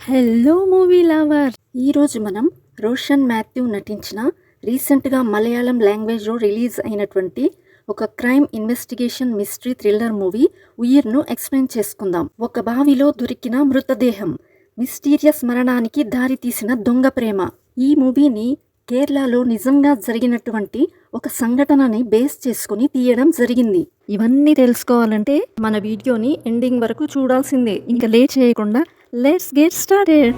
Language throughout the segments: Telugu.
Hello movie lover. ఈరోజు మనం రోషన్ మాథ్యూ నటించిన రీసెంట్గా మలయాళం లాంగ్వేజ్లో రిలీజ్ అయినటువంటి ఒక crime investigation mystery thriller movie ఉయిర్ను ఎక్స్ప్లెయిన్ చేసుకుందాం. ఒక బావిలో దొరికిన మృతదేహం, మిస్టీరియస్ మరణానికి దారితీసిన దొంగ ప్రేమ. ఈ మూవీని కేరళలో నిజంగా జరిగినటువంటి ఒక సంఘటనని బేస్ చేసుకుని తీయడం జరిగింది. ఇవన్నీ తెలుసుకోవాలంటే మన వీడియోని ఎండింగ్ వరకు చూడాల్సిందే. ఇంకా లేట్ చేయకుండా let's get started.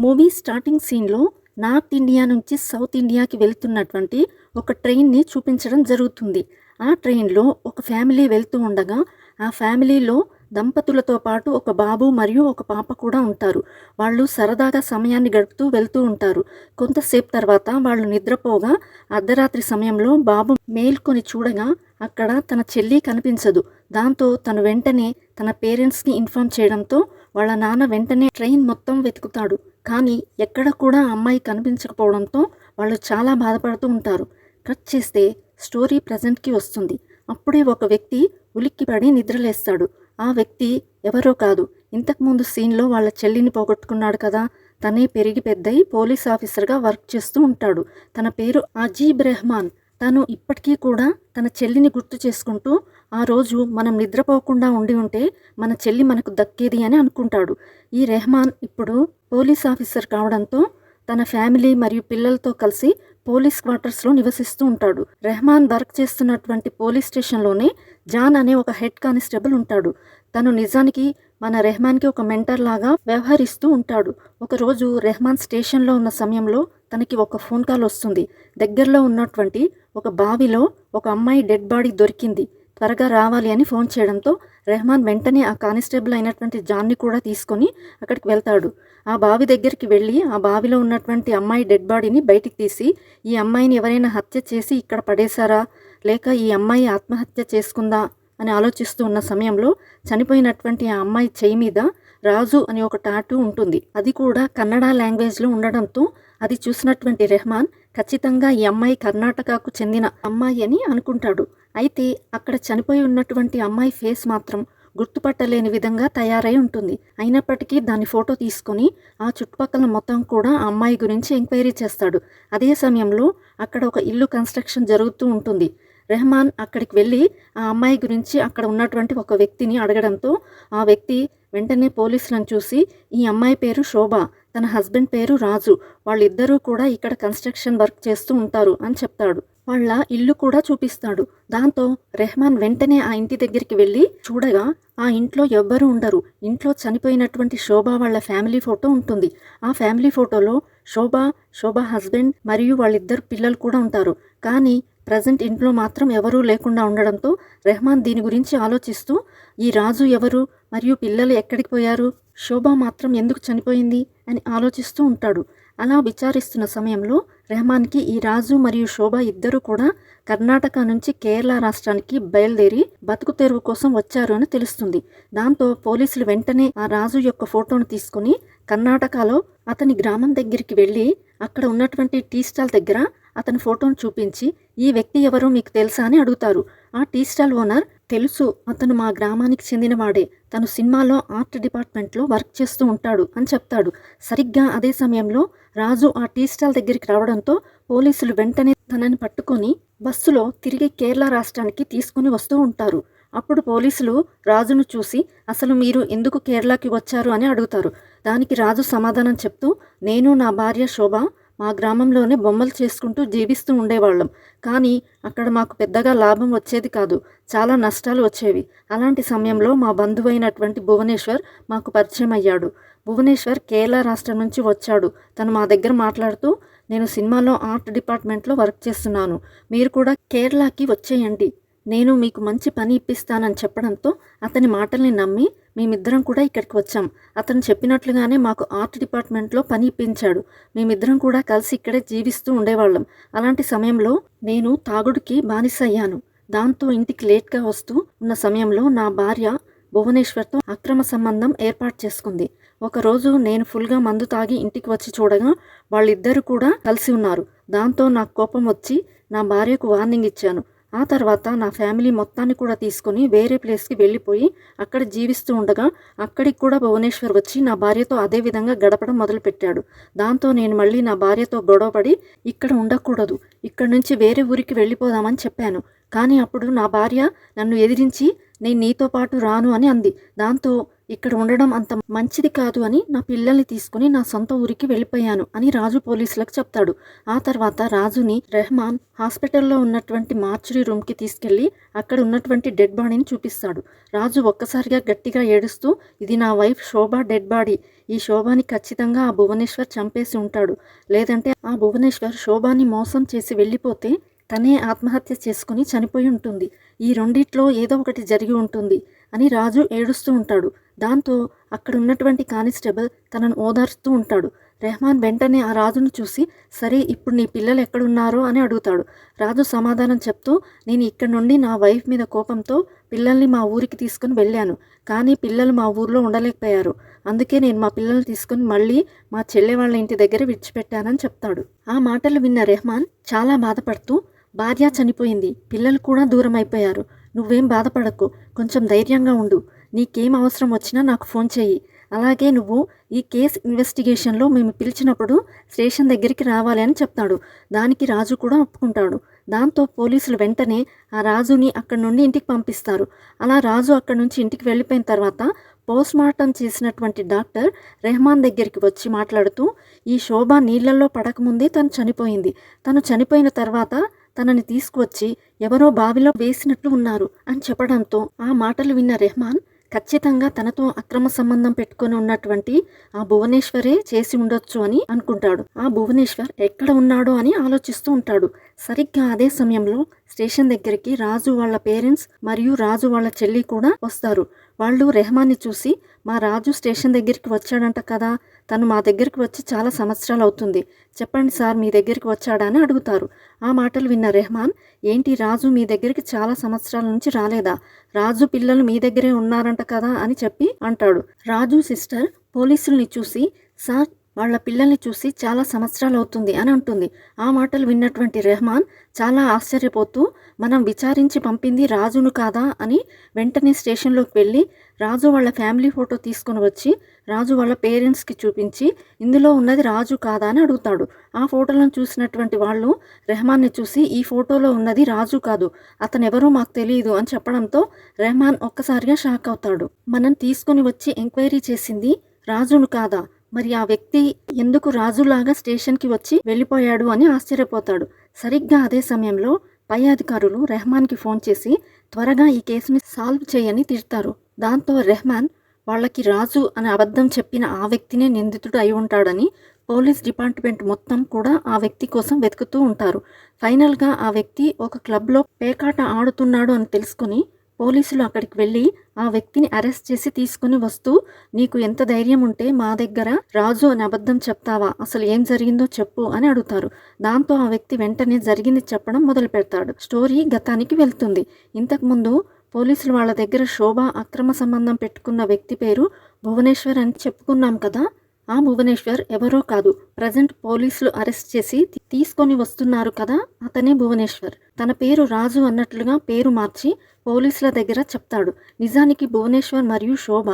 Movie starting సీన్లో నార్త్ ఇండియా నుంచి సౌత్ ఇండియాకి వెళ్తున్నటువంటి ఒక ట్రైన్ని చూపించడం జరుగుతుంది. ఆ ట్రైన్లో ఒక ఫ్యామిలీ వెళ్తూ ఉండగా ఆ ఫ్యామిలీలో దంపతులతో పాటు ఒక బాబు మరియు ఒక పాప కూడా ఉంటారు. వాళ్ళు సరదాగా సమయాన్ని గడుపుతూ వెళ్తూ ఉంటారు. కొంతసేపు తర్వాత వాళ్ళు నిద్రపోగా అర్ధరాత్రి సమయంలో బాబు మేల్కొని చూడగా అక్కడ తన చెల్లి కనిపించదు. దాంతో తను వెంటనే తన పేరెంట్స్కి ఇన్ఫార్మ్ చేయడంతో వాళ్ళ నాన్న వెంటనే ట్రైన్ మొత్తం వెతుకుతాడు. కానీ ఎక్కడ కూడా అమ్మాయి కనిపించకపోవడంతో వాళ్ళు చాలా బాధపడుతూ ఉంటారు. కట్ చేస్తే స్టోరీ ప్రజెంట్కి వస్తుంది. అప్పుడే ఒక వ్యక్తి ఉలిక్కిపడి నిద్రలేస్తాడు. ఆ వ్యక్తి ఎవరో కాదు, ఇంతకుముందు సీన్లో వాళ్ళ చెల్లిని పోగొట్టుకున్నాడు కదా, తనే పెరిగి పెద్దయి పోలీస్ ఆఫీసర్గా వర్క్ చేస్తూ ఉంటాడు. తన పేరు అజీబ్ రెహమాన్. తను ఇప్పటికీ కూడా తన చెల్లిని గుర్తు చేసుకుంటూ ఆ రోజు మనం నిద్రపోకుండా ఉండి ఉంటే మన చెల్లి మనకు దక్కేది అని అనుకుంటాడు. ఈ రెహమాన్ ఇప్పుడు పోలీస్ ఆఫీసర్ కావడంతో తన ఫ్యామిలీ మరియు పిల్లలతో కలిసి పోలీస్ క్వార్టర్స్లో నివసిస్తూ ఉంటాడు. రెహమాన్ వర్క్ చేస్తున్నటువంటి పోలీస్ స్టేషన్లోనే జాన్ అనే ఒక హెడ్ కానిస్టేబుల్ ఉంటాడు. తను నిజానికి మన రెహమాన్కి ఒక మెంటర్ లాగా వ్యవహరిస్తూ ఉంటాడు. ఒకరోజు రెహమాన్ స్టేషన్లో ఉన్న సమయంలో తనకి ఒక ఫోన్ కాల్ వస్తుంది. దగ్గరలో ఉన్నటువంటి ఒక బావిలో ఒక అమ్మాయి డెడ్ బాడీ దొరికింది, త్వరగా రావాలి అని ఫోన్ చేయడంతో రెహమాన్ వెంటనే ఆ కానిస్టేబుల్ అయినటువంటి జాన్ని కూడా తీసుకొని అక్కడికి వెళ్తాడు. ఆ బావి దగ్గరికి వెళ్ళి ఆ బావిలో ఉన్నటువంటి అమ్మాయి డెడ్ బాడీని బయటికి తీసి ఈ అమ్మాయిని ఎవరైనా హత్య చేసి ఇక్కడ పడేశారా, లేక ఈ అమ్మాయి ఆత్మహత్య చేసుకుందా అని ఆలోచిస్తూ ఉన్న సమయంలో చనిపోయినటువంటి ఆ అమ్మాయి చేయి మీద రాజు అని ఒక టాటూ ఉంటుంది. అది కూడా కన్నడ లాంగ్వేజ్లో ఉండడంతో అది చూసినటువంటి రెహమాన్ ఖచ్చితంగా ఈ అమ్మాయి కర్ణాటకకు చెందిన అమ్మాయి అని అనుకుంటాడు. అయితే అక్కడ చనిపోయి ఉన్నటువంటి అమ్మాయి ఫేస్ మాత్రం గుర్తుపట్టలేని విధంగా తయారై ఉంటుంది. అయినప్పటికీ దాని ఫోటో తీసుకొని ఆ చుట్టుపక్కల మొత్తం కూడా ఆ అమ్మాయి గురించి ఎంక్వైరీ చేస్తాడు. అదే సమయంలో అక్కడ ఒక ఇల్లు కన్స్ట్రక్షన్ జరుగుతూ ఉంటుంది. రెహమాన్ అక్కడికి వెళ్ళి ఆ అమ్మాయి గురించి అక్కడ ఉన్నటువంటి ఒక వ్యక్తిని అడగడంతో ఆ వ్యక్తి వెంటనే పోలీసులను చూసి ఈ అమ్మాయి పేరు శోభ, తన హస్బెండ్ పేరు రాజు, వాళ్ళిద్దరూ కూడా ఇక్కడ కన్స్ట్రక్షన్ వర్క్ చేస్తూ ఉంటారు అని చెప్తాడు. వాళ్ళ ఇల్లు కూడా చూపిస్తాడు. దాంతో రెహమాన్ వెంటనే ఆ ఇంటి దగ్గరికి వెళ్ళి చూడగా ఆ ఇంట్లో ఎవ్వరూ ఉండరు. ఇంట్లో చనిపోయినటువంటి శోభ వాళ్ళ ఫ్యామిలీ ఫోటో ఉంటుంది. ఆ ఫ్యామిలీ ఫోటోలో శోభ హస్బెండ్ మరియు వాళ్ళిద్దరు పిల్లలు కూడా ఉంటారు. కానీ ప్రజెంట్ ఇంట్లో మాత్రం ఎవరూ లేకుండా ఉండడంతో రెహమాన్ దీని గురించి ఆలోచిస్తూ ఈ రాజు ఎవరు మరియు పిల్లలు ఎక్కడికి పోయారు, శోభ మాత్రం ఎందుకు చనిపోయింది అని ఆలోచిస్తూ ఉంటాడు. అలా విచారిస్తున్న సమయంలో రెహమాన్కి ఈ రాజు మరియు శోభ ఇద్దరు కూడా కర్ణాటక నుంచి కేరళ రాష్ట్రానికి బయలుదేరి బతుకు తెరువు కోసం వచ్చారు అని తెలుస్తుంది. దాంతో పోలీసులు వెంటనే ఆ రాజు యొక్క ఫోటోను తీసుకుని కర్ణాటకలో అతని గ్రామం దగ్గరికి వెళ్ళి అక్కడ ఉన్నటువంటి టీ స్టాల్ దగ్గర అతని ఫోటోను చూపించి ఈ వ్యక్తి ఎవరో మీకు తెలుసా అని అడుగుతారు. ఆ టీ స్టాల్ ఓనర్ తెలుసు, అతను మా గ్రామానికి చెందినవాడే, తను సినిమాలో ఆర్ట్ డిపార్ట్మెంట్లో వర్క్ చేస్తూ ఉంటాడు అని చెప్తాడు. సరిగ్గా అదే సమయంలో రాజు ఆ టీ స్టాల్ దగ్గరికి రావడంతో పోలీసులు వెంటనే తనని పట్టుకొని బస్సులో తిరిగి కేరళ రాష్ట్రానికి తీసుకుని వస్తూ ఉంటారు. అప్పుడు పోలీసులు రాజును చూసి అసలు మీరు ఎందుకు కేరళకి వచ్చారు అని అడుగుతారు. దానికి రాజు సమాధానం చెప్తూ నేను నా భార్య శోభ మా గ్రామంలోనే బొమ్మలు చేసుకుంటూ జీవిస్తూ ఉండేవాళ్ళం. కానీ అక్కడ మాకు పెద్దగా లాభం వచ్చేది కాదు, చాలా నష్టాలు వచ్చేవి. అలాంటి సమయంలో మా బంధువైనటువంటి భువనేశ్వర్ మాకు పరిచయం అయ్యాడు. భువనేశ్వర్ కేరళ రాష్ట్రం నుంచి వచ్చాడు. తను మా దగ్గర మాట్లాడుతూ నేను సినిమాలో ఆర్ట్ డిపార్ట్మెంట్లో వర్క్ చేస్తున్నాను, మీరు కూడా కేరళకి వచ్చేయండి, నేను మీకు మంచి పని ఇప్పిస్తానని చెప్పడంతో అతని మాటల్ని నమ్మి మేమిద్దరం కూడా ఇక్కడికి వచ్చాం. అతను చెప్పినట్లుగానే మాకు ఆర్ట్ డిపార్ట్మెంట్లో పని ఇప్పించాడు. మేమిద్దరం కూడా కలిసి ఇక్కడే జీవిస్తూ ఉండేవాళ్ళం. అలాంటి సమయంలో నేను తాగుడుకి బానిస అయ్యాను. దాంతో ఇంటికి లేట్గా వస్తూ ఉన్న సమయంలో నా భార్య భువనేశ్వర్తో అక్రమ సంబంధం ఏర్పాటు చేసుకుంది. ఒకరోజు నేను ఫుల్గా మందు తాగి ఇంటికి వచ్చి చూడగా వాళ్ళిద్దరూ కూడా కలిసి ఉన్నారు. దాంతో నాకు కోపం వచ్చి నా భార్యకు వార్నింగ్ ఇచ్చాను. ఆ తర్వాత నా ఫ్యామిలీ మొత్తాన్ని కూడా తీసుకొని వేరే ప్లేస్కి వెళ్ళిపోయి అక్కడ జీవిస్తూ ఉండగా అక్కడికి కూడా భువనేశ్వర్ వచ్చి నా భార్యతో అదే విధంగా గడపడం మొదలుపెట్టాడు. దాంతో నేను మళ్ళీ నా భార్యతో గొడవపడి ఇక్కడ ఉండకూడదు, ఇక్కడ నుంచి వేరే ఊరికి వెళ్ళిపోదామని చెప్పాను. కానీ అప్పుడు నా భార్య నన్ను ఎదిరించి నేను నీతో పాటు రాను అని అంది. దాంతో ఇక్కడ ఉండడం అంత మంచిది కాదు అని నా పిల్లల్ని తీసుకుని నా సొంత ఊరికి వెళ్ళిపోయాను అని రాజు పోలీసులకు చెప్తాడు. ఆ తర్వాత రాజుని రెహమాన్ హాస్పిటల్లో ఉన్నటువంటి మార్చురీ రూమ్కి తీసుకెళ్లి అక్కడ ఉన్నటువంటి డెడ్ బాడీని చూపిస్తాడు. రాజు ఒక్కసారిగా గట్టిగా ఏడుస్తూ, ఇది నా వైఫ్ శోభ డెడ్ బాడీ, ఈ శోభాని ఖచ్చితంగా ఆ భువనేశ్వర్ చంపేసి ఉంటాడు, లేదంటే ఆ భువనేశ్వర్ శోభాని మోసం చేసి వెళ్ళిపోతే తనే ఆత్మహత్య చేసుకుని చనిపోయి ఉంటుంది, ఈ రెండిట్లో ఏదో ఒకటి జరిగి ఉంటుంది అని రాజు ఏడుస్తూ ఉంటాడు. దాంతో అక్కడ ఉన్నటువంటి కానిస్టేబుల్ తనను ఓదార్స్తూ ఉంటాడు. రెహమాన్ వెంటనే ఆ రాజును చూసి, సరే ఇప్పుడు నీ పిల్లలు ఎక్కడున్నారో అని అడుగుతాడు. రాజు సమాధానం చెప్తూ, నేను ఇక్కడ నుండి నా వైఫ్ మీద కోపంతో పిల్లల్ని మా ఊరికి తీసుకుని వెళ్ళాను, కానీ పిల్లలు మా ఊర్లో ఉండలేకపోయారు, అందుకే నేను మా పిల్లల్ని తీసుకుని మళ్ళీ మా చెల్లె వాళ్ళ ఇంటి దగ్గర విడిచిపెట్టానని చెప్తాడు. ఆ మాటలు విన్న రెహమాన్ చాలా బాధపడుతూ, భార్య చనిపోయింది, పిల్లలు కూడా దూరం అయిపోయారు, నువ్వేం బాధపడకు, కొంచెం ధైర్యంగా ఉండు, నీకేం అవసరం వచ్చినా నాకు ఫోన్ చెయ్యి, అలాగే నువ్వు ఈ కేస్ ఇన్వెస్టిగేషన్లో మేము పిలిచినప్పుడు స్టేషన్ దగ్గరికి రావాలి అని చెప్తాడు. దానికి రాజు కూడా ఒప్పుకుంటాడు. దాంతో పోలీసులు వెంటనే ఆ రాజుని అక్కడి నుండి ఇంటికి పంపిస్తారు. అలా రాజు అక్కడి నుంచి ఇంటికి వెళ్ళిపోయిన తర్వాత పోస్ట్మార్టం చేసినటువంటి డాక్టర్ రెహమాన్ దగ్గరికి వచ్చి మాట్లాడుతూ, ఈ శోభ నీళ్లలో పడకముందే తను చనిపోయింది, తను చనిపోయిన తర్వాత తనని తీసుకువచ్చి ఎవరో బావిలో వేసినట్లు ఉన్నారు అని చెప్పడంతో ఆ మాటలు విన్న రెహమాన్ ఖచ్చితంగా తనతో అక్రమ సంబంధం పెట్టుకొని ఉన్నటువంటి ఆ భువనేశ్వరే చేసి ఉండొచ్చు అని అనుకుంటాడు. ఆ భువనేశ్వర్ ఎక్కడ ఉన్నాడో అని ఆలోచిస్తూ ఉంటాడు. సరిగ్గా అదే సమయంలో స్టేషన్ దగ్గరికి రాజు వాళ్ళ పేరెంట్స్ మరియు రాజు వాళ్ళ చెల్లి కూడా వస్తారు. వాళ్ళు రెహమాన్ని చూసి, మా రాజు స్టేషన్ దగ్గరికి వచ్చాడంట కదా, తను మా దగ్గరికి వచ్చి చాలా సంవత్సరాలు అవుతుంది, చెప్పండి సార్ మీ దగ్గరికి వచ్చాడా అని అడుగుతారు. ఆ మాటలు విన్న రెహమాన్, ఏంటి రాజు మీ దగ్గరికి చాలా సంవత్సరాల నుంచి రాలేదా, రాజు పిల్లలు మీ దగ్గరే ఉన్నారంట కదా అని చెప్పి అంటాడు. రాజు సిస్టర్ పోలీసుల్ని చూసి, సార్ వాళ్ళ పిల్లల్ని చూసి చాలా సంవత్సరాలు అవుతుంది అని అంటుంది. ఆ మాటలు విన్నటువంటి రెహమాన్ చాలా ఆశ్చర్యపోతూ, మనం విచారించి పంపింది రాజును కాదా అని వెంటనే స్టేషన్లోకి వెళ్ళి రాజు వాళ్ళ ఫ్యామిలీ ఫోటో తీసుకొని వచ్చి రాజు వాళ్ళ పేరెంట్స్కి చూపించి, ఇందులో ఉన్నది రాజు కాదా అని అడుగుతాడు. ఆ ఫోటోలను చూసినటువంటి వాళ్ళు రెహమాన్ని చూసి, ఈ ఫోటోలో ఉన్నది రాజు కాదు, అతను ఎవరో మాకు తెలియదు అని చెప్పడంతో రెహమాన్ ఒక్కసారిగా షాక్ అవుతాడు. మనం తీసుకొని వచ్చి ఎంక్వైరీ చేసింది రాజును కాదా, మరి ఆ వ్యక్తి ఎందుకు రాజులాగా స్టేషన్కి వచ్చి వెళ్ళిపోయాడు అని ఆశ్చర్యపోతాడు. సరిగ్గా అదే సమయంలో పై అధికారులు రెహమాన్కి ఫోన్ చేసి త్వరగా ఈ కేసుని సాల్వ్ చేయని తిడతారు. దాంతో రెహమాన్ వాళ్ళకి రాజు అని అబద్ధం చెప్పిన ఆ వ్యక్తినే నిందితుడు అయి ఉంటాడని పోలీస్ డిపార్ట్మెంట్ మొత్తం కూడా ఆ వ్యక్తి కోసం వెతుకుతూ ఉంటారు. ఫైనల్గా ఆ వ్యక్తి ఒక క్లబ్లో పేకాట ఆడుతున్నాడు అని తెలుసుకుని పోలీసులు అక్కడికి వెళ్ళి ఆ వ్యక్తిని అరెస్ట్ చేసి తీసుకుని వస్తూ, నీకు ఎంత ధైర్యం ఉంటే మా దగ్గర రాజు అని అబద్ధం చెప్తావా, అసలు ఏం జరిగిందో చెప్పు అని అడుగుతారు. దాంతో ఆ వ్యక్తి వెంటనే జరిగింది చెప్పడం మొదలు పెడతాడు. స్టోరీ గతానికి వెళ్తుంది. ఇంతకుముందు పోలీసులు వాళ్ళ దగ్గర శోభ అక్రమ సంబంధం పెట్టుకున్న వ్యక్తి పేరు భువనేశ్వర్ అని చెప్పుకున్నాం కదా. ఆ భువనేశ్వర్ ఎవరో కాదు, ప్రజెంట్ పోలీసులు అరెస్ట్ చేసి తీసుకొని వస్తున్నారు కదా, అతనే భువనేశ్వర్. తన పేరు రాజు అన్నట్లుగా పేరు మార్చి పోలీసుల దగ్గర చెప్తాడు. నిజానికి భువనేశ్వర్ మరియు శోభ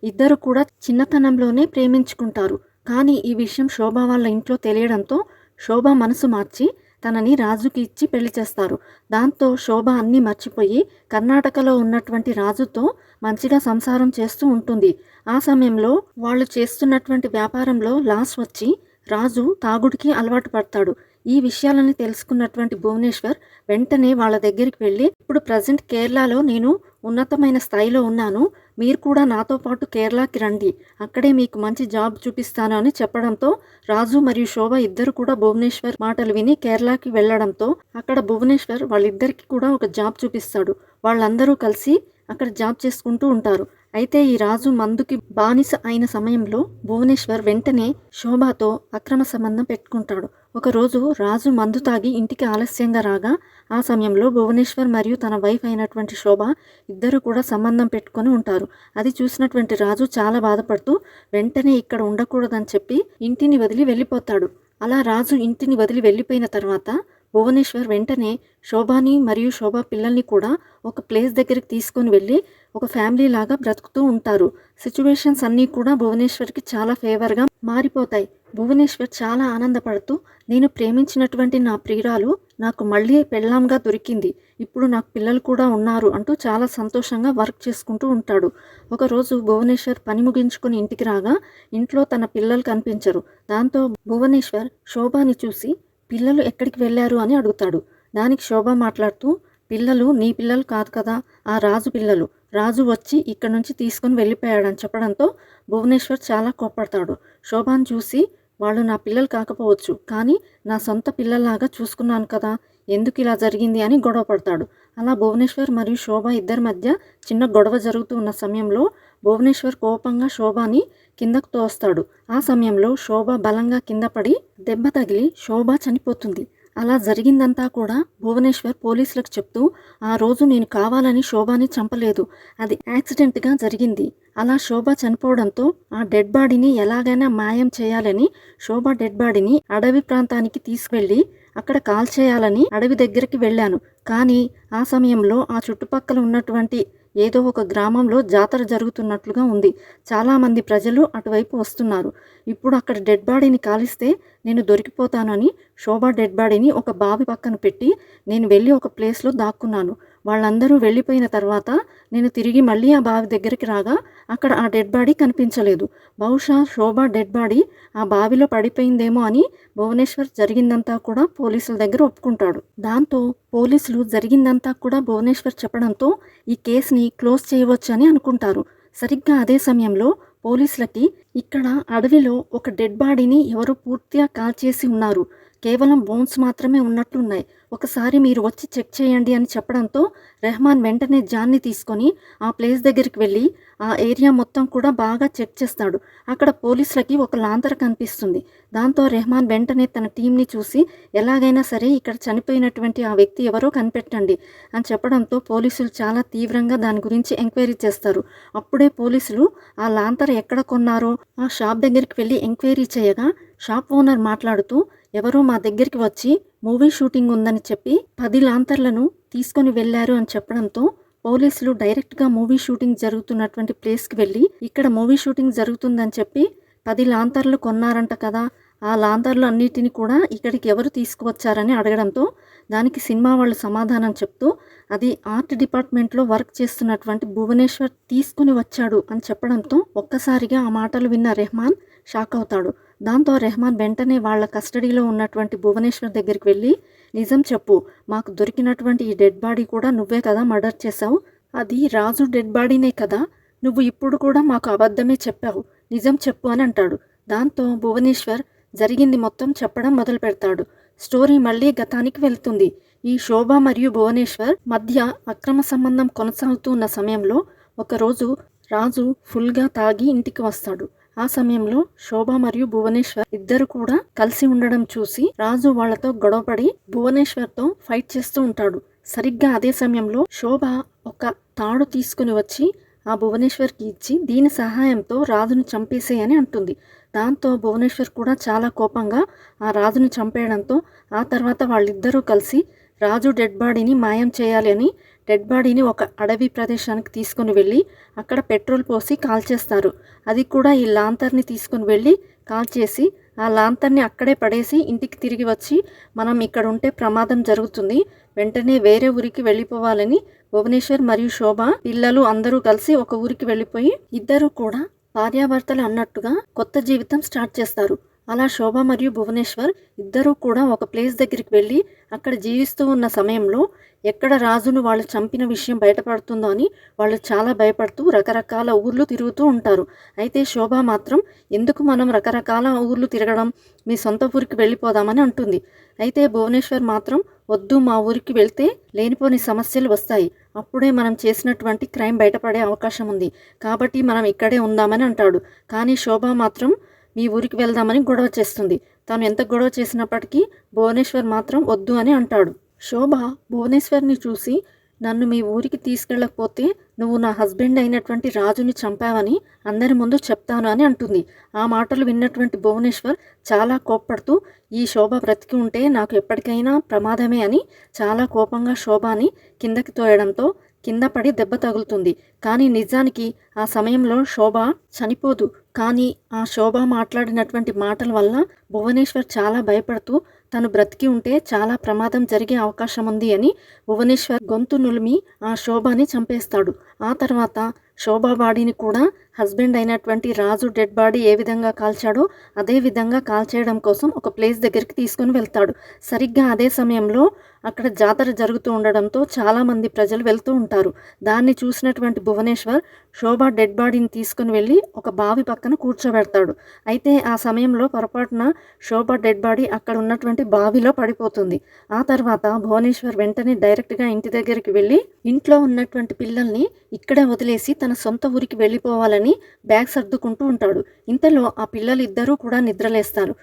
ఇద్దరు కూడా చిన్నతనంలోనే ప్రేమించుకుంటారు. కానీ ఈ విషయం శోభ వాళ్ళ ఇంట్లో తెలియడంతో శోభ మనసు మార్చి తనని రాజుకి ఇచ్చి పెళ్లి చేస్తారు. దాంతో శోభ అన్నీ మర్చిపోయి కర్ణాటకలో ఉన్నటువంటి రాజుతో మంచిగా సంసారం చేస్తూ ఉంటుంది. ఆ సమయంలో వాళ్ళు చేస్తున్నటువంటి వ్యాపారంలో లాస్ వచ్చి రాజు తాగుడికి అలవాటు పడతాడు. ఈ విషయాలని తెలుసుకున్నటువంటి భువనేశ్వర్ వెంటనే వాళ్ళ దగ్గరికి వెళ్ళి, ఇప్పుడు ప్రజెంట్ కేరళలో నేను ఉన్నతమైన స్థాయిలో ఉన్నాను, మీరు కూడా నాతో పాటు కేరళకి రండి, అక్కడే మీకు మంచి జాబ్ చూపిస్తాను అని చెప్పడంతో రాజు మరియు శోభ ఇద్దరు కూడా భువనేశ్వర్ మాటలు విని కేరళకి వెళ్ళడంతో అక్కడ భువనేశ్వర్ వాళ్ళిద్దరికి కూడా ఒక జాబ్ చూపిస్తాడు. వాళ్ళందరూ కలిసి అక్కడ జాబ్ చేసుకుంటూ ఉంటారు. అయితే ఈ రాజు మందుకి బానిస అయిన సమయంలో భువనేశ్వర్ వెంటనే శోభతో అక్రమ సంబంధం పెట్టుకుంటాడు. ఒకరోజు రాజు మందు తాగి ఇంటికి ఆలస్యంగా రాగా ఆ సమయంలో భువనేశ్వర్ మరియు తన వైఫ్ అయినటువంటి శోభ ఇద్దరు కూడా సంబంధం పెట్టుకొని ఉంటారు. అది చూసినటువంటి రాజు చాలా బాధపడుతూ వెంటనే ఇక్కడ ఉండకూడదని చెప్పి ఇంటిని వదిలి వెళ్ళిపోతాడు. అలా రాజు ఇంటిని వదిలి వెళ్ళిపోయిన తర్వాత భువనేశ్వర్ వెంటనే శోభాని మరియు శోభ పిల్లల్ని కూడా ఒక ప్లేస్ దగ్గరికి తీసుకొని వెళ్ళి ఒక ఫ్యామిలీ లాగా బ్రతుకుతూ ఉంటారు. సిచ్యువేషన్స్ అన్నీ కూడా భువనేశ్వర్కి చాలా ఫేవర్గా మారిపోతాయి. భువనేశ్వర్ చాలా ఆనందపడుతూ, నేను ప్రేమించినటువంటి నా ప్రియురాలు నాకు మళ్ళీ పెళ్ళాంగా దొరికింది, ఇప్పుడు నాకు పిల్లలు కూడా ఉన్నారు అంటూ చాలా సంతోషంగా వర్క్ చేసుకుంటూ ఉంటాడు. ఒకరోజు భువనేశ్వర్ పని ముగించుకుని ఇంటికి రాగా ఇంట్లో తన పిల్లలు కనిపించరు. దాంతో భువనేశ్వర్ శోభాని చూసి పిల్లలు ఎక్కడికి వెళ్ళారు అని అడుగుతాడు. దానికి శోభ మాట్లాడుతూ, పిల్లలు నీ పిల్లలు కాదు కదా, ఆ రాజు పిల్లలు, రాజు వచ్చి ఇక్కడి నుంచి తీసుకొని వెళ్ళిపోయాడని చెప్పడంతో భువనేశ్వర్ చాలా కోప్పడతాడు. శోభాని చూసి, వాళ్ళు నా పిల్లలు కాకపోవచ్చు, కానీ నా సొంత పిల్లల్లాగా చూసుకున్నాను కదా, ఎందుకు ఇలా జరిగింది అని గొడవ పడతాడు. అలా భువనేశ్వర్ మరియు శోభ ఇద్దరి మధ్య చిన్న గొడవ జరుగుతూ ఉన్న సమయంలో భువనేశ్వర్ కోపంగా శోభాని కిందకు తోస్తాడు. ఆ సమయంలో శోభ బలంగా కింద పడి దెబ్బ తగిలి శోభ చనిపోతుంది. అలా జరిగిందంతా కూడా భువనేశ్వర్ పోలీసులకు చెప్తూ, ఆ రోజు నేను కావాలని శోభాని చంపలేదు, అది యాక్సిడెంట్గా జరిగింది. అలా శోభ చనిపోవడంతో ఆ డెడ్ బాడీని ఎలాగైనా మాయం చేయాలని శోభ డెడ్ బాడీని అడవి ప్రాంతానికి తీసుకువెళ్ళి అక్కడ కాల్చేయాలని అడవి దగ్గరికి వెళ్ళాను. కానీ ఆ సమయంలో ఆ చుట్టుపక్కల ఉన్నటువంటి ఏదో ఒక గ్రామంలో జాతర జరుగుతున్నట్లుగా ఉంది. చాలామంది ప్రజలు అటువైపు వస్తున్నారు. ఇప్పుడు అక్కడ డెడ్ బాడీని కాలిస్తే నేను దొరికిపోతానని శోభ డెడ్ బాడీని ఒక బావి పక్కన పెట్టి నేను వెళ్ళి ఒక ప్లేస్లో దాక్కున్నాను. వాళ్ళందరూ వెళ్ళిపోయిన తర్వాత నేను తిరిగి మళ్ళీ ఆ బావి దగ్గరికి రాగా అక్కడ ఆ డెడ్ బాడీ కనిపించలేదు. బహుశా శోభ డెడ్ బాడీ ఆ బావిలో పడిపోయిందేమో అని భువనేశ్వర్ జరిగిందంతా కూడా పోలీసుల దగ్గర ఒప్పుకుంటాడు. దాంతో పోలీసులు జరిగిందంతా కూడా భువనేశ్వర్ చెప్పడంతో ఈ కేసుని క్లోజ్ చేయవచ్చని అనుకుంటారు. సరిగ్గా అదే సమయంలో పోలీసులకి ఇక్కడ అడవిలో ఒక డెడ్ బాడీని ఎవరో పూర్తిగా కాల్చేసి ఉన్నారు, కేవలం బోన్స్ మాత్రమే ఉన్నట్లున్నాయి, ఒకసారి మీరు వచ్చి చెక్ చేయండి అని చెప్పడంతో రెహమాన్ వెంటనే జాన్ని తీసుకొని ఆ ప్లేస్ దగ్గరికి వెళ్ళి ఆ ఏరియా మొత్తం కూడా బాగా చెక్ చేస్తాడు. అక్కడ పోలీసులకి ఒక లాంతర్ కనిపిస్తుంది. దాంతో రెహమాన్ వెంటనే తన టీంని చూసి, ఎలాగైనా సరే ఇక్కడ చనిపోయినటువంటి ఆ వ్యక్తి ఎవరో కనిపెట్టండి అని చెప్పడంతో పోలీసులు చాలా తీవ్రంగా దాని గురించి ఎంక్వైరీ చేస్తారు. అప్పుడే పోలీసులు ఆ లాంతర్ ఎక్కడ కొన్నారో ఆ షాప్ దగ్గరికి వెళ్ళి ఎంక్వైరీ చేయగా షాప్ ఓనర్ మాట్లాడుతూ, ఎవరో మా దగ్గరికి వచ్చి మూవీ షూటింగ్ ఉందని చెప్పి 10 లాంతర్లను తీసుకొని వెళ్ళారు అని చెప్పడంతో పోలీసులు డైరెక్ట్గా మూవీ షూటింగ్ జరుగుతున్నటువంటి ప్లేస్కి వెళ్ళి, ఇక్కడ మూవీ షూటింగ్ జరుగుతుందని చెప్పి 10 లాంతర్లు కొన్నారంట కదా, ఆ లాంతర్లు అన్నిటిని కూడా ఇక్కడికి ఎవరు తీసుకువచ్చారని అడగడంతో దానికి సినిమా వాళ్ళు సమాధానం చెప్తూ, అది ఆర్ట్ డిపార్ట్మెంట్లో వర్క్ చేస్తున్నటువంటి భువనేశ్వర్ తీసుకుని వచ్చాడు అని చెప్పడంతో ఒక్కసారిగా ఆ మాటలు విన్న రెహమాన్ షాక్ అవుతాడు. దాంతో రెహమాన్ వెంటనే వాళ్ళ కస్టడీలో ఉన్నటువంటి భువనేశ్వర్ దగ్గరికి వెళ్ళి, నిజం చెప్పు, మాకు దొరికినటువంటి ఈ డెడ్ బాడీ కూడా నువ్వే కదా మర్డర్ చేశావు, అది రాజు డెడ్ బాడీనే కదా, నువ్వు ఇప్పుడు కూడా మాకు అబద్ధమే చెప్పావు, నిజం చెప్పు అని అంటాడు. దాంతో భువనేశ్వర్ జరిగింది మొత్తం చెప్పడం మొదలు పెడతాడు. స్టోరీ మళ్ళీ గతానికి వెళ్తుంది. ఈ శోభ మరియు భువనేశ్వర్ మధ్య అక్రమ సంబంధం కొనసాగుతూ ఉన్న సమయంలో ఒకరోజు రాజు ఫుల్గా తాగి ఇంటికి వస్తాడు. ఆ సమయంలో శోభ మరియు భువనేశ్వర్ ఇద్దరు కూడా కలిసి ఉండడం చూసి రాజు వాళ్లతో గొడవపడి భువనేశ్వర్తో ఫైట్ చేస్తూ ఉంటాడు. సరిగ్గా అదే సమయంలో శోభ ఒక తాడు తీసుకుని వచ్చి ఆ భువనేశ్వర్కి ఇచ్చి దీని సహాయంతో రాజును చంపేసేయని అంటుంది. దాంతో భువనేశ్వర్ కూడా చాలా కోపంగా ఆ రాజును చంపేయడంతో ఆ తర్వాత వాళ్ళిద్దరూ కలిసి రాజు డెడ్ బాడీని మాయం చేయాలి అని డెడ్ బాడీని ఒక అడవి ప్రదేశానికి తీసుకొని వెళ్ళి అక్కడ పెట్రోల్ పోసి కాల్చేస్తారు. అది కూడా ఈ లాంతర్ని తీసుకొని వెళ్ళి కాల్చేసి ఆ లాంతర్ని అక్కడే పడేసి ఇంటికి తిరిగి వచ్చి, మనం ఇక్కడ ఉంటే ప్రమాదం జరుగుతుంది, వెంటనే వేరే ఊరికి వెళ్ళిపోవాలని భువనేశ్వర్ మరియు శోభ పిల్లలు అందరూ కలిసి ఒక ఊరికి వెళ్ళిపోయి ఇద్దరు కూడా భార్యాభర్తలు అన్నట్టుగా కొత్త జీవితం స్టార్ట్ చేస్తారు. అలా శోభ మరియు భువనేశ్వర్ ఇద్దరూ కూడా ఒక ప్లేస్ దగ్గరికి వెళ్ళి అక్కడ జీవిస్తూ ఉన్న సమయంలో ఎక్కడ రాజును వాళ్ళు చంపిన విషయం బయటపడుతుందో అని వాళ్ళు చాలా భయపడుతూ రకరకాల ఊర్లు తిరుగుతూ ఉంటారు. అయితే శోభ మాత్రం, ఎందుకు మనం రకరకాల ఊర్లు తిరగడం, మీ సొంత ఊరికి వెళ్ళిపోదామని అంటుంది. అయితే భువనేశ్వర్ మాత్రం, వద్దు, మా ఊరికి వెళ్తే లేనిపోని సమస్యలు వస్తాయి, అప్పుడే మనం చేసినటువంటి క్రైమ్ బయటపడే అవకాశం ఉంది, కాబట్టి మనం ఇక్కడే ఉందామని అంటాడు. కానీ శోభ మాత్రం మీ ఊరికి వెళ్దామని గొడవ చేస్తుంది. తాను ఎంత గొడవ చేసినప్పటికీ భువనేశ్వర్ మాత్రం వద్దు అని అంటాడు. శోభ భువనేశ్వర్ని చూసి, నన్ను మీ ఊరికి తీసుకెళ్ళకపోతే నువ్వు నా హస్బెండ్ అయినటువంటి రాజుని చంపావని అందరి ముందు చెప్తాను అని అంటుంది. ఆ మాటలు విన్నటువంటి భువనేశ్వర్ చాలా కోప్పడుతూ ఈ శోభ బ్రతికి ఉంటే నాకు ఎప్పటికైనా ప్రమాదమే అని చాలా కోపంగా శోభని కిందకి తోయడంతో కింద పడి దెబ్బ తగులుతుంది. కానీ నిజానికి ఆ సమయంలో శోభ చనిపోదు. కానీ ఆ శోభ మాట్లాడినటువంటి మాటల వల్ల భువనేశ్వర్ చాలా భయపడుతూ తను బ్రతికి ఉంటే చాలా ప్రమాదం జరిగే అవకాశం ఉంది అని భువనేశ్వర్ గొంతు నులిమి ఆ శోభని చంపేస్తాడు. ఆ తర్వాత శోభ బాడీని కూడా హస్బెండ్ అయినటువంటి రాజు డెడ్ బాడీ ఏ విధంగా కాల్చాడో అదే విధంగా కాల్చేయడం కోసం ఒక ప్లేస్ దగ్గరికి తీసుకొని వెళ్తాడు. సరిగ్గా అదే సమయంలో అక్కడ జాతర జరుగుతూ ఉండడంతో చాలామంది ప్రజలు వెళ్తూ ఉంటారు. దాన్ని చూసినటువంటి భువనేశ్వర్ శోభ డెడ్ బాడీని తీసుకుని వెళ్ళి ఒక బావి పక్కన కూర్చోబెడతాడు. అయితే ఆ సమయంలో పొరపాటున శోభ డెడ్ బాడీ అక్కడ ఉన్నటువంటి బావిలో పడిపోతుంది. ఆ తర్వాత భువనేశ్వర్ వెంటనే డైరెక్ట్గా ఇంటి దగ్గరికి వెళ్ళి ఇంట్లో ఉన్నటువంటి పిల్లల్ని ఇక్కడే వదిలేసి తన సొంత ఊరికి వెళ్ళిపోవాలని బ్యాగ్ సర్దుకుంటూ ఉంటాడు. ఇంతలో ఆ పిల్లలు ఇద్దరూ కూడా నిద్రలేస్తారు.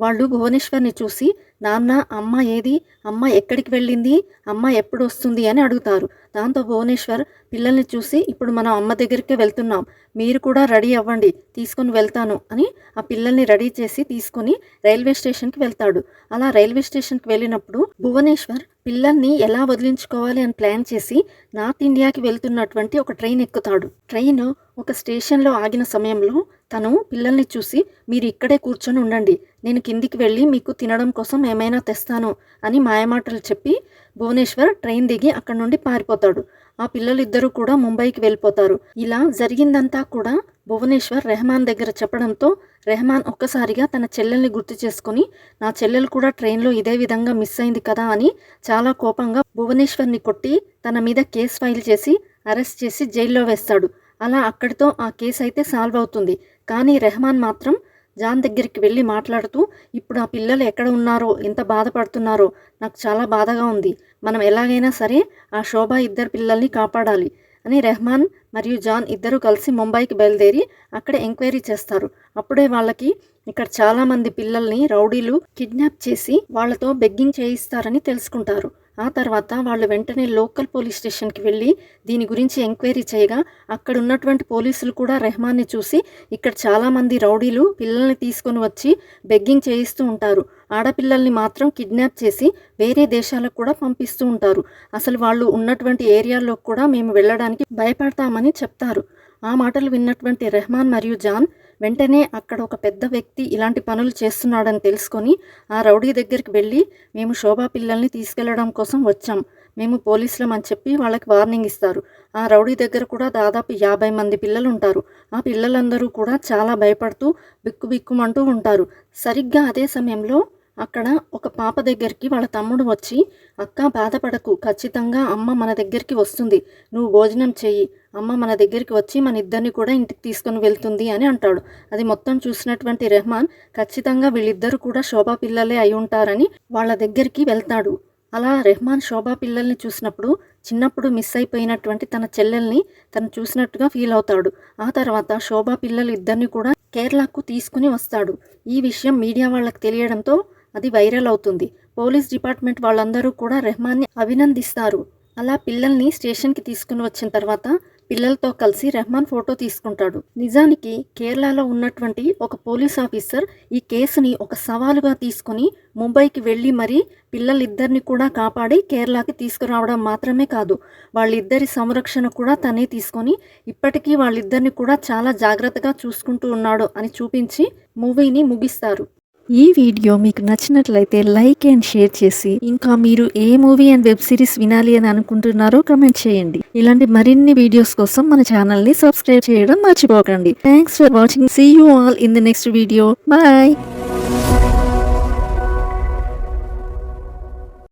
వాళ్ళు భువనేశ్వర్ని చూసి నాన్న అమ్మ ఏది, అమ్మ ఎక్కడికి వెళ్ళింది, అమ్మ ఎప్పుడు వస్తుంది అని అడుగుతారు. దాంతో భువనేశ్వర్ పిల్లల్ని చూసి ఇప్పుడు మనం అమ్మ దగ్గరికే వెళ్తున్నాం, మీరు కూడా రెడీ అవ్వండి, తీసుకొని వెళ్తాను అని ఆ పిల్లల్ని రెడీ చేసి తీసుకొని రైల్వే స్టేషన్కి వెళ్తాడు. అలా రైల్వే స్టేషన్కి వెళ్ళినప్పుడు భువనేశ్వర్ పిల్లల్ని ఎలా వదిలించుకోవాలి అని ప్లాన్ చేసి నార్త్ ఇండియాకి వెళ్తున్నటువంటి ఒక ట్రైన్ ఎక్కుతాడు. ట్రైన్ ఒక స్టేషన్లో ఆగిన సమయంలో తను పిల్లల్ని చూసి మీరు ఇక్కడే కూర్చొని ఉండండి, నేను కిందికి వెళ్ళి మీకు తినడం కోసం ఏమైనా తెస్తాను అని మాయమాటలు చెప్పి భువనేశ్వర్ ట్రైన్ దిగి అక్కడ నుండి పారిపోతాడు. ఆ పిల్లలు ఇద్దరూ కూడా ముంబైకి వెళ్ళిపోతారు. ఇలా జరిగిందంతా కూడా భువనేశ్వర్ రెహమాన్ దగ్గర చెప్పడంతో రెహమాన్ ఒక్కసారిగా తన చెల్లెల్ని గుర్తు చేసుకుని నా చెల్లెలు కూడా ట్రైన్లో ఇదే విధంగా మిస్ అయింది కదా అని చాలా కోపంగా భువనేశ్వర్ని కొట్టి తన మీద కేసు ఫైల్ చేసి అరెస్ట్ చేసి జైల్లో వేస్తాడు. అలా అక్కడితో ఆ కేసు అయితే సాల్వ్ అవుతుంది. కానీ రెహమాన్ మాత్రం జాన్ దగ్గరికి వెళ్ళి మాట్లాడుతూ ఇప్పుడు ఆ పిల్లలు ఎక్కడ ఉన్నారో ఎంత బాధపడుతున్నారో నాకు చాలా బాధగా ఉంది, మనం ఎలాగైనా సరే ఆ శోభ ఇద్దరు పిల్లల్ని కాపాడాలి అని రెహమాన్ మరియు జాన్ ఇద్దరు కలిసి ముంబైకి బయలుదేరి అక్కడ ఎంక్వైరీ చేస్తారు. అప్పుడే వాళ్ళకి ఇక్కడ చాలామంది పిల్లల్ని రౌడీలు కిడ్నాప్ చేసి వాళ్ళతో బెగ్గింగ్ చేయిస్తారని తెలుసుకుంటారు. ఆ తర్వాత వాళ్ళు వెంటనే లోకల్ పోలీస్ స్టేషన్కి వెళ్ళి దీని గురించి ఎంక్వైరీ చేయగా అక్కడ ఉన్నటువంటి పోలీసులు కూడా రెహమాన్ని చూసి ఇక్కడ చాలామంది రౌడీలు పిల్లల్ని తీసుకొని వచ్చి బెగ్గింగ్ చేయిస్తూ ఉంటారు, ఆడపిల్లల్ని మాత్రం కిడ్నాప్ చేసి వేరే దేశాలకు కూడా పంపిస్తూ ఉంటారు, అసలు వాళ్ళు ఉన్నటువంటి ఏరియాల్లో కూడా మేము వెళ్ళడానికి భయపడతామని చెప్తారు. ఆ మాటలు విన్నటువంటి రెహమాన్ మరియు జాన్ వెంటనే అక్కడ ఒక పెద్ద వ్యక్తి ఇలాంటి పనులు చేస్తున్నాడని తెలుసుకొని ఆ రౌడీ దగ్గరికి వెళ్ళి మేము శోభా పిల్లల్ని తీసుకెళ్లడం కోసం వచ్చాం, మేము పోలీసులం అని చెప్పి వాళ్ళకి వార్నింగ్ ఇస్తారు. ఆ రౌడీ దగ్గర కూడా దాదాపు 50 మంది పిల్లలు ఉంటారు. ఆ పిల్లలందరూ కూడా చాలా భయపడుతూ బిక్కుబిక్కుమంటూ ఉంటారు. సరిగ్గా అదే సమయంలో అక్కడ ఒక పాప దగ్గరికి వాళ్ళ తమ్ముడు వచ్చి అక్క బాధపడకు, ఖచ్చితంగా అమ్మ మన దగ్గరికి వస్తుంది, నువ్వు భోజనం చెయ్యి, అమ్మ మన దగ్గరికి వచ్చి మన ఇద్దరిని కూడా ఇంటికి తీసుకొని వెళ్తుంది అని అంటాడు. అది మొత్తం చూసినటువంటి రెహమాన్ ఖచ్చితంగా వీళ్ళిద్దరూ కూడా శోభా పిల్లలే అయి ఉంటారని వాళ్ళ దగ్గరికి వెళ్తాడు. అలా రెహమాన్ శోభా పిల్లల్ని చూసినప్పుడు చిన్నప్పుడు మిస్ అయిపోయినటువంటి తన చెల్లెల్ని తను చూసినట్టుగా ఫీల్ అవుతాడు. ఆ తర్వాత శోభా పిల్లలు ఇద్దరిని కూడా కేరళకు తీసుకుని వస్తాడు. ఈ విషయం మీడియా వాళ్ళకి తెలియడంతో అది వైరల్ అవుతుంది. పోలీస్ డిపార్ట్మెంట్ వాళ్ళందరూ కూడా రెహమాన్ని అభినందిస్తారు. అలా పిల్లల్ని స్టేషన్కి తీసుకుని వచ్చిన తర్వాత పిల్లలతో కలిసి రెహమాన్ ఫోటో తీసుకుంటాడు. నిజానికి కేరళలో ఉన్నటువంటి ఒక పోలీస్ ఆఫీసర్ ఈ కేసుని ఒక సవాలుగా తీసుకుని ముంబైకి వెళ్ళి మరీ పిల్లలిద్దరిని కూడా కాపాడి కేరళకి తీసుకురావడం మాత్రమే కాదు, వాళ్ళిద్దరి సంరక్షణ కూడా తనే తీసుకొని ఇప్పటికీ వాళ్ళిద్దరిని కూడా చాలా జాగ్రత్తగా చూసుకుంటూ ఉన్నాడు అని చూపించి మూవీని ముగిస్తారు. ఈ వీడియో మీకు నచ్చినట్లయితే లైక్ అండ్ షేర్ చేసి ఇంకా మీరు ఏ మూవీ అండ్ వెబ్ సిరీస్ వినాలి అని అనుకుంటున్నారో కమెంట్ చేయండి. ఇలాంటి మరిన్ని వీడియోస్ కోసం మన ఛానల్ని సబ్స్క్రైబ్ చేయడం మర్చిపోకండి. Thanks for watching. See you all in the next video. Bye.